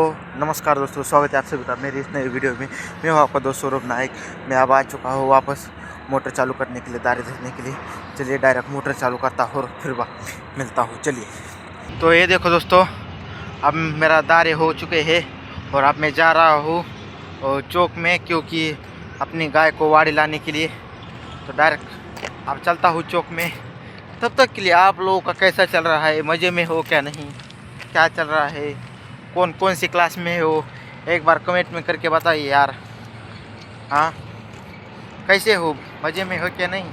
तो नमस्कार दोस्तों, स्वागत है आप सभी का मेरी इस नई वीडियो में। मैं हूँ आपका दोस्त सौरभ नायक। मैं अब आ चुका हूँ वापस मोटर चालू करने के लिए, दारे धरने के लिए। चलिए डायरेक्ट मोटर चालू करता हूँ और फिर मिलता हूँ। चलिए, तो ये देखो दोस्तों, अब मेरा दारे हो चुके हैं और अब मैं जा रहा हूँ चौक में, क्योंकि अपनी गाय को वाड़ी लाने के लिए। तो डायरेक्ट अब चलता हूँ चौक में। तब तक के लिए आप लोगों का कैसा चल रहा है, मज़े में हो क्या नहीं, क्या चल रहा है, कौन कौन सी क्लास में हो, एक बार कमेंट में करके बताइए यार। हाँ, कैसे हो, मज़े में हो क्या नहीं,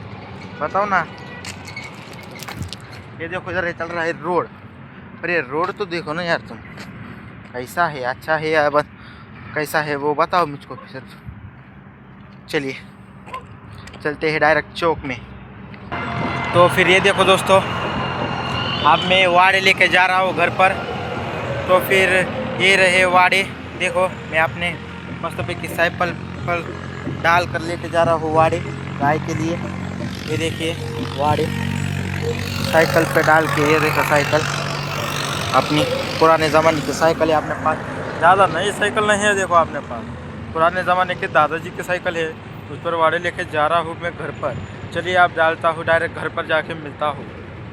बताओ ना। ये देखो इधर चल रहा है रोड, अरे रोड तो देखो ना यार तुम, कैसा है, अच्छा है या बस कैसा है वो बताओ मुझको फिर। चलिए चलते हैं डायरेक्ट चौक में। तो फिर ये देखो दोस्तों, अब मैं वाड़े लेके जा रहा हूँ घर पर। तो फिर ये रहे वाड़े, देखो मैं अपने मस्त पे की साइकिल पर डाल कर लेके जा रहा हूँ वाड़े गाय के लिए। ये देखिए वाड़े साइकिल पे डाल के, ये देखो साइकिल अपनी पुराने ज़माने की साइकिल है अपने पास, ज़्यादा नई साइकिल नहीं है। देखो अपने पास पुराने ज़माने के दादाजी की साइकिल है, उस पर वाड़े लेके जा रहा हूँ मैं घर पर। चलिए आप डालता हूँ, डायरेक्ट घर पर जाके मिलता हूँ।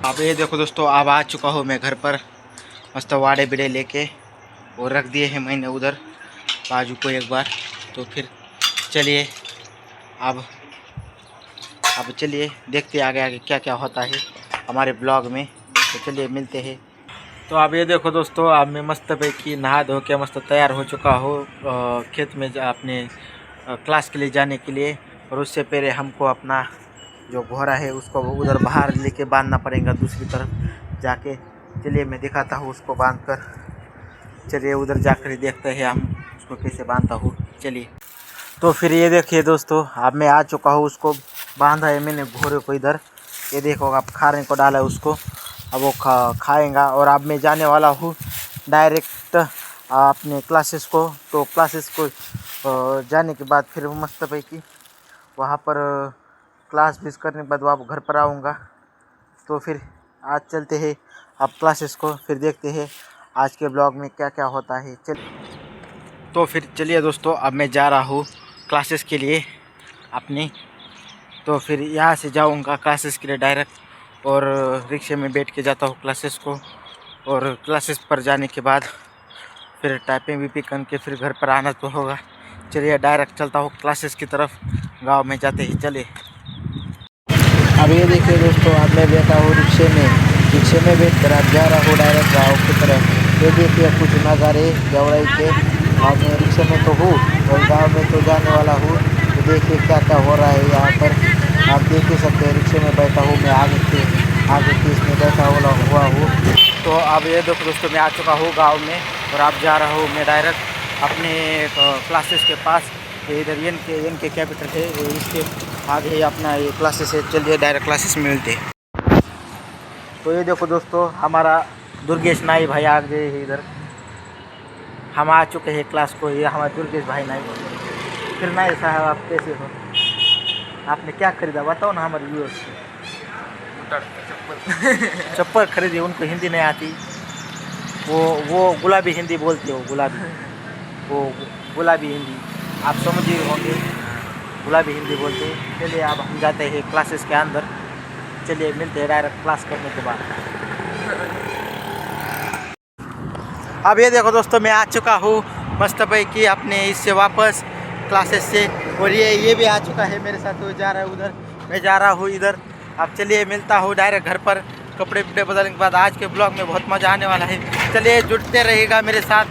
अब ये देखो दोस्तों, अब आ चुका हूँ मैं घर पर, मस्त वाड़े बिड़े लेके और रख दिए हैं मैंने उधर बाजू को एक बार। तो फिर चलिए अब चलिए देखते आगे आगे क्या क्या होता है हमारे ब्लॉग में। तो चलिए मिलते हैं। तो अब ये देखो दोस्तों, अब मैं मस्त पे की नहा धो के मस्त तैयार हो चुका हूँ खेत में अपने क्लास के लिए जाने के लिए। और उससे पहले हमको अपना जो घोड़ा है उसको उधर बाहर लेके बांधना पड़ेगा दूसरी तरफ जाके। चलिए मैं दिखाता हूँ उसको बांध कर। चलिए उधर जाकर देखते हैं हम उसको कैसे बांधता हूँ। चलिए, तो फिर ये देखिए दोस्तों, अब मैं आ चुका हूँ, उसको बांधा है मैंने घोड़े को इधर। ये देखो अब खाने को डाला है उसको, अब वो खाएगा। और अब मैं जाने वाला हूँ डायरेक्ट अपने क्लासेस को। तो क्लासेस को जाने के बाद फिर मस्त पैकी वहाँ पर क्लास मिस करने के बाद वापस घर पर आऊँगा। तो फिर आज चलते हैं अब क्लासेस को, फिर देखते हैं आज के ब्लॉग में क्या क्या होता है। तो फिर चलिए दोस्तों, अब मैं जा रहा हूँ क्लासेस के लिए अपनी। तो फिर यहाँ से जाऊँगा क्लासेस के लिए डायरेक्ट, और रिक्शे में बैठ के जाता हूँ क्लासेस को। और क्लासेस पर जाने के बाद फिर टाइपिंग भी करके फिर घर पर आना तो होगा। चलिए डायरेक्ट चलता हूँ क्लासेस की तरफ, गांव में जाते ही। चलिए, अब ये देखिए दोस्तों, अब मैं बैठा हूँ रिक्शे में बैठ कर अब जा रहा हूँ डायरेक्ट गाँव की तरफ। ये देखिए कुछ नज़ारे जवड़ाई के। अब मैं रिक्शे में तो हूँ और गाँव में तो जाने वाला हूँ। तो देखिए क्या क्या हो रहा है यहाँ पर, आप देख ही सकते हैं। रिक्शे में बैठा हूँ मैं, आगे के इसमें बैठा हुआ हूँ। तो अब ये देखो दोस्तों, मैं आ चुका हूँ गाँव में और अब जा रहा हूँ मैं डायरेक्ट अपने क्लासेस के पास। इधर एन के कैपिटल है, इसके आगे ही अपना ये क्लासेस है। चलिए डायरेक्ट क्लासेस में मिलते हैं। तो ये देखो दोस्तों, हमारा दुर्गेश नाई भाई आ गए हैं इधर। हम आ चुके हैं क्लास को, ये हमारे दुर्गेश भाई नाई। फिर नाई साहब आप कैसे हो, आपने क्या खरीदा बताओ ना हमारे व्यूअर्स को। चप्पल खरीदी, उनको हिंदी नहीं आती, वो गुलाबी हिंदी बोलते हो, वो गुलाबी हिंदी आप समझ ही होंगे, गुलाबी हिंदी बोलते हैं। चलिए अब हम जाते हैं क्लासेस के अंदर। चलिए मिलते हैं डायरेक्ट क्लास करने के बाद। अब ये देखो दोस्तों, मैं आ चुका हूँ मस्त भाई की अपने इससे वापस क्लासेस से। और ये भी आ चुका है मेरे साथ, वो जा रहा है उधर, मैं जा रहा हूँ इधर। अब चलिए मिलता हूँ डायरेक्ट घर पर, कपड़े वपड़े बदलने के बाद। आज के ब्लॉग में बहुत मज़ा आने वाला है, चलिए जुड़ते रहेगा मेरे साथ।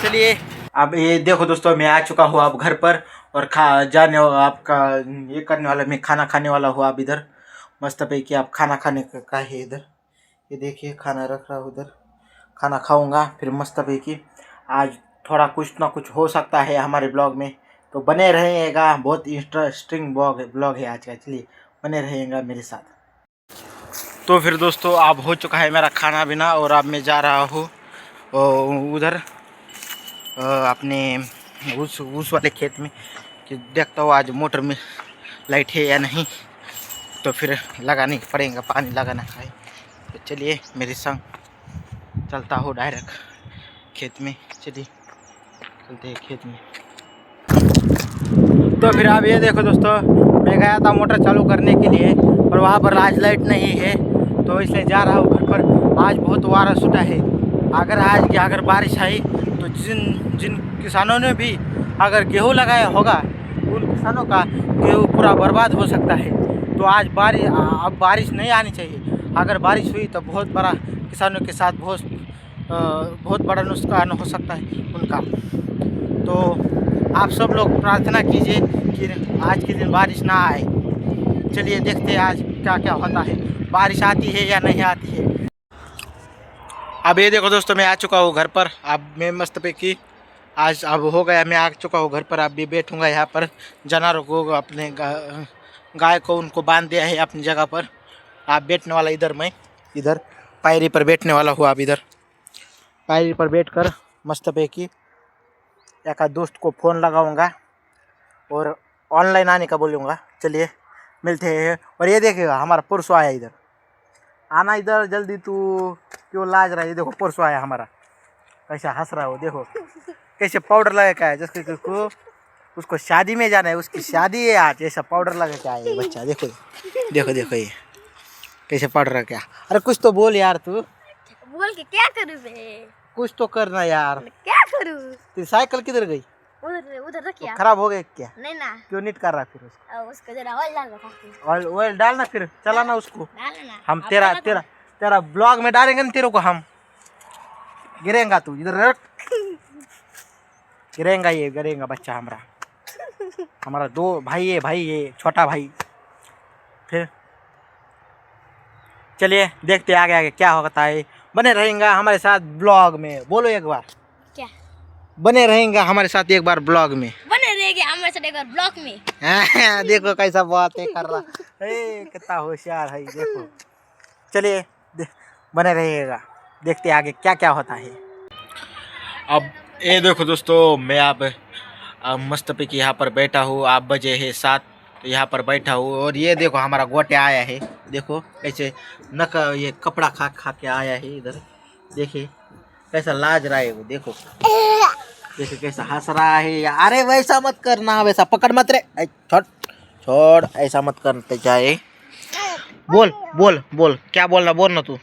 चलिए, अब ये देखो दोस्तों, मैं आ चुका हूँ अब घर पर और आपका ये करने वाला, मैं खाना खाने वाला हूँ। अब इधर मस्त पे कि आप खाना खाने का है इधर, ये देखिए खाना रख रहा हूँ उधर, खाना खाऊंगा फिर मस्त पे कि आज थोड़ा कुछ ना कुछ हो सकता है हमारे ब्लॉग में। तो बने रहेगा, बहुत इंटरेस्टिंग ब्लॉग है आज का। चलिए बने रहेगा मेरे साथ। तो फिर दोस्तों, अब हो चुका है मेरा खाना पीना और अब मैं जा रहा हूँ उधर अपने उस वाले खेत में, कि देखता हूँ आज मोटर में लाइट है या नहीं। तो फिर लगानी पड़ेगा, पानी लगाना है। तो चलिए मेरे संग चलता हूँ डायरेक्ट खेत में। चलिए। चलते हैं खेत में। तो फिर आप ये देखो दोस्तों, मैं गया था मोटर चालू करने के लिए और वहाँ पर आज लाइट नहीं है, तो इसलिए जा रहा हूँ घर पर। आज बहुत वारा छूटा है। अगर बारिश आई तो जिन किसानों ने भी अगर गेहूँ लगाया होगा, उन किसानों का गेहूँ पूरा बर्बाद हो सकता है। तो आज अब बारिश नहीं आनी चाहिए। अगर बारिश हुई तो बहुत बड़ा किसानों के साथ बहुत बड़ा नुकसान हो सकता है उनका। तो आप सब लोग प्रार्थना कीजिए कि आज के दिन बारिश ना आए। चलिए देखते हैं आज क्या क्या होता है, बारिश आती है या नहीं आती है। अब ये देखो दोस्तों, मैं आ चुका हूँ घर पर। अब मैं मस्त पे की आज अब हो गया, मैं आ चुका हूँ घर पर। अब भी बैठूँगा यहाँ पर। जानवरों को अपने गाय को उनको बांध दिया है अपनी जगह पर। आप बैठने वाला इधर, मैं इधर पायरी पर बैठने वाला हूँ। आप इधर पायरी पर बैठकर मस्त पे की एक दोस्त को फ़ोन लगाऊंगा और ऑनलाइन आने का बोलूँगा। चलिए मिलते हैं। और ये देखिएगा हमारा पुरुष आया इधर, आना इधर जल्दी, तू क्यों लाज रहा है। देखो पुरुष आया हमारा, कैसा हंस रहा हो, देखो कैसे पाउडर लगा के आया। जैसे उसको शादी में जाना है, उसकी शादी है आज, ऐसा पाउडर लगा के आया बच्चा। देखो देखो देखो ये कैसे पाउडर लगा के आया। अरे कुछ तो बोल यार, तू बोल के क्या करूँ मैं? कुछ तो करना यार। क्या करूँ? तेरी साइकिल किधर गई? उधर रखिए। खराब हो गई क्या? नहीं ना। क्यों नीट कर रहा फिर उसको जरा ऑयल डाल दो। ऑयल डालना, फिर चलाना उसको। डालना। हम तेरा ब्लॉग में डालेंगे ना, तेरे को हम गिरेगा, तू इधर रख। गिरेगा बच्चा हमारा दो भाई है, भाई ये छोटा भाई। फिर चलिए देखते आगे आगे क्या होता है। बने रहेंगे हमारे साथ ब्लॉग में। बोलो एक बार क्या? बने रहेंगे हमारे साथ एक बार ब्लॉग में। बने रहेंगे हमारे साथ एक बार ब्लॉग में। देखो कैसा बातें कर रहा है, कितना होशियार है। देखो चलिए बने रहिएगा, देखते आगे क्या क्या होता है। अब ये देखो दोस्तों, मैं अब मस्त पे की यहाँ पर बैठा हूँ। आप बजे है 7, तो यहाँ पर बैठा हूँ। और ये देखो हमारा गोटे आया है, देखो कैसे ये कपड़ा खा के आया है इधर। देखिए कैसा लाज रहा है वो, देखो देखिए कैसा हंस रहा है। अरे वैसा मत करना, वैसा पकड़ मत रे, छोड़ ऐसा मत करते जाए। बोल बोल बोल, क्या बोलना, बोल ना तू।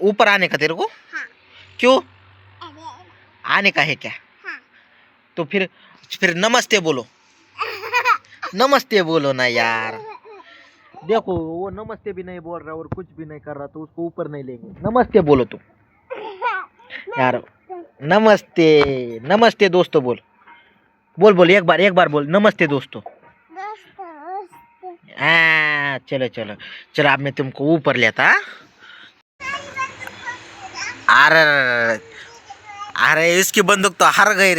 ऊपर आने का तेरे को? क्यों आने का है क्या? तो फिर नमस्ते बोलो। नमस्ते बोलो ना यार। देखो वो नमस्ते भी नहीं बोल रहा और कुछ भी नहीं कर रहा, तो उसको ऊपर नहीं लेंगे। नमस्ते बोलो तुम यार। नमस्ते नमस्ते दोस्तों बोल बोल बोल, एक बार बोल नमस्ते दोस्तों। चलो चलो चलो, अब मैं तुमको ऊपर लेता। अरे इसकी बंदूक तो हरप गई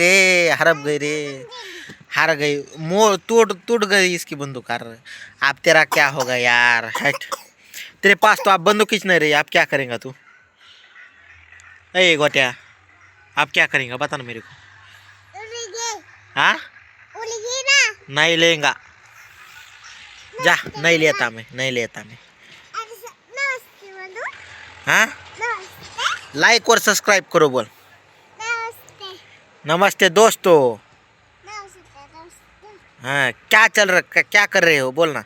टूट गई इसकी बंदूक। अब तेरा क्या होगा यार, हट। तेरे पास तो आप बंदूक खींच नहीं रही, आप क्या करेंगे तू? ए गोटिया, आप क्या करेंगे बता ना मेरे को। हाँ नहीं लेगा, जा नहीं लेता मैं। हाँ लाइक और सब्सक्राइब करो। बोल नमस्ते दोस्तों। हाँ क्या चल रहा, क्या कर रहे हो बोलना।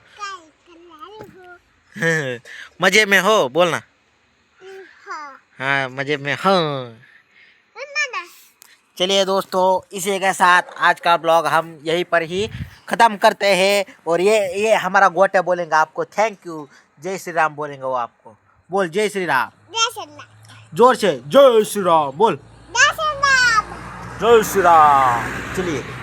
मजे में हो बोलना। हाँ मजे में हो। चलिए दोस्तों, इसी के साथ आज का ब्लॉग हम यहीं पर ही ख़त्म करते हैं। और ये हमारा गोटे बोलेंगे आपको थैंक यू, जय श्री राम बोलेंगे वो आपको। बोल जय श्री राम, जोर से जय श्री राम बोल। जय श्री राम। चलिए।